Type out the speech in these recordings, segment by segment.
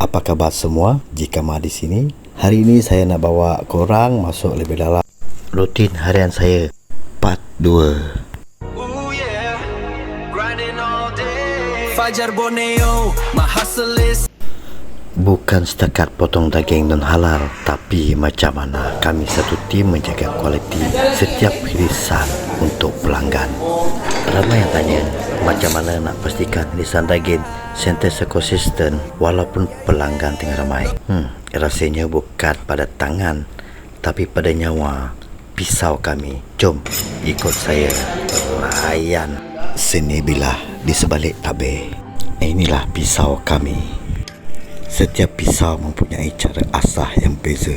Apa khabar semua? Jika Ma di sini. Hari ini saya nak bawa korang masuk lebih dalam rutin harian saya part 2. Fajar Borneo, my hustle is. Bukan setakat potong daging non halal, tapi macam mana kami satu tim menjaga kualiti setiap irisan untuk pelanggan. Ramai yang tanya, macam mana nak pastikan irisan daging sentiasa konsisten walaupun pelanggan tengah ramai? Rasanya bukan pada tangan, tapi pada nyawa pisau kami. Jom ikut saya layan. Sini bilah di sebalik tabir. Inilah pisau kami. Setiap pisau mempunyai cara asah yang beza.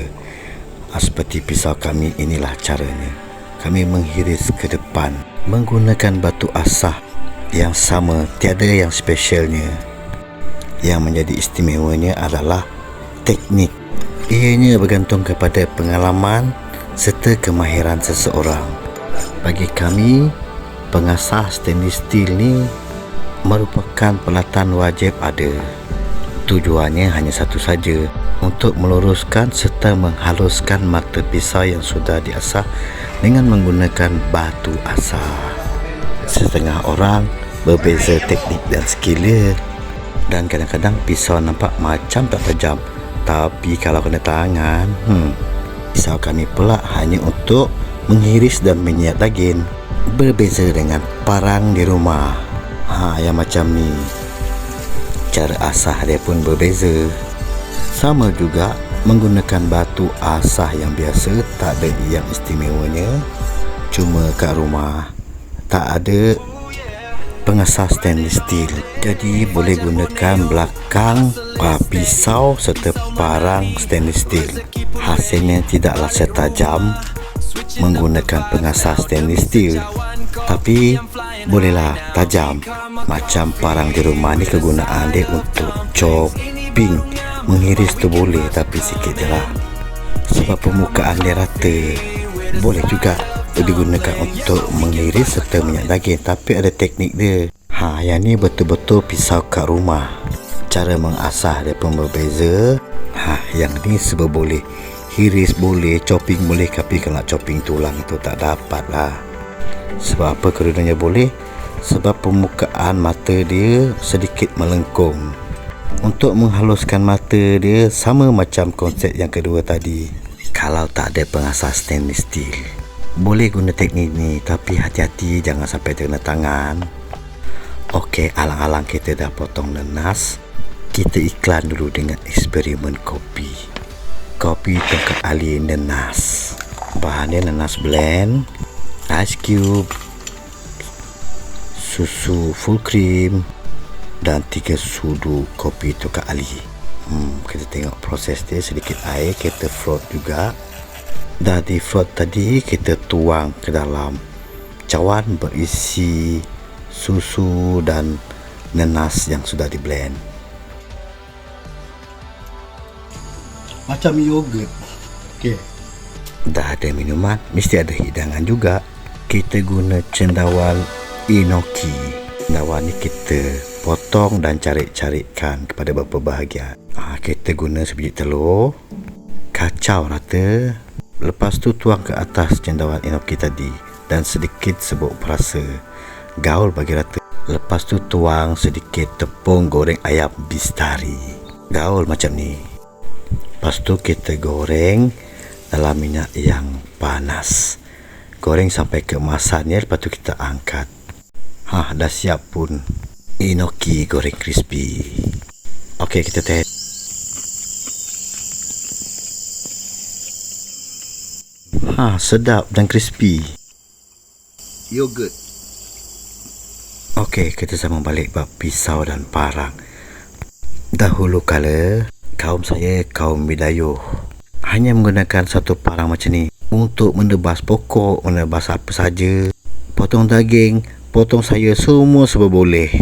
Seperti pisau kami, inilah caranya. Kami menghiris ke depan menggunakan batu asah yang sama, tiada yang spesialnya. Yang menjadi istimewanya adalah teknik. Ianya bergantung kepada pengalaman serta kemahiran seseorang. Bagi kami, pengasah stainless steel ni merupakan peralatan wajib ada. Tujuannya hanya satu saja, untuk meluruskan serta menghaluskan mata pisau yang sudah diasah dengan menggunakan batu asah. Setengah orang berbeza teknik dan skillnya, dan kadang-kadang pisau nampak macam tak tajam, tapi kalau kena tangan, pisau kami pula hanya untuk menghiris dan menyiap daging. Berbeza dengan parang di rumah, yang macam ni. Cara asah dia pun berbeza. Sama juga menggunakan batu asah yang biasa, tak ada yang istimewanya. Cuma kat rumah tak ada pengasah stainless steel, jadi boleh gunakan belakang pisau serta parang stainless steel. Hasilnya tidaklah setajam menggunakan pengasah stainless steel, tapi bolehlah tajam. Macam parang di rumah ni kegunaan dia untuk chopping. Menghiris tu boleh, tapi sikit je lah, sebab permukaan dia rata. Boleh juga digunakan untuk menghiris serta minyak daging, tapi ada teknik dia. Yang ni betul-betul pisau kat rumah. Cara mengasah dia pun berbeza. Yang ni serba boleh. Hiris boleh, chopping boleh, tapi kalau nak chopping tulang itu tak dapat lah. Sebab apa kedudukannya boleh? Sebab permukaan mata dia sedikit melengkung. Untuk menghaluskan mata dia sama macam konsep yang kedua tadi. Kalau tak ada pengasah stainless steel, boleh guna teknik ni, tapi hati-hati jangan sampai terkena tangan. Okey, alang-alang kita dah potong nanas, kita iklan dulu dengan eksperimen kopi. Kopi tongkat ali nanas. Bahan dia nanas blend, ice cube, susu full cream dan 3 sudu kopi tongkat ali. Kita tengok proses dia. Sedikit air kita float juga. Dah di float tadi, kita tuang ke dalam cawan berisi susu dan nanas yang sudah di blend. Macam yogurt. Okey. Dah ada minuman, mesti ada hidangan juga. Kita guna cendawan enoki. Cendawan ni kita potong dan carik-carikkan kepada beberapa bahagian. Kita guna sebiji telur, kacau rata. Lepas tu tuang ke atas cendawan enoki tadi dan sedikit serbuk perasa. Gaul bagi rata. Lepas tu tuang sedikit tepung goreng ayam bistari. Gaul macam ni. Lepas tu kita goreng dalam minyak yang panas. Goreng sampai keemasannya. Lepas tu kita angkat. Dah siap pun enoki goreng crispy. Okey, kita test. Sedap dan crispy. Yogurt. Okey, kita sambung balik bab pisau dan parang. Dahulu kala kaum saya, kaum Bidayuh, hanya menggunakan satu parang macam ni untuk menebas pokok, menebas apa saja. Potong daging, potong sayur, semua serba boleh.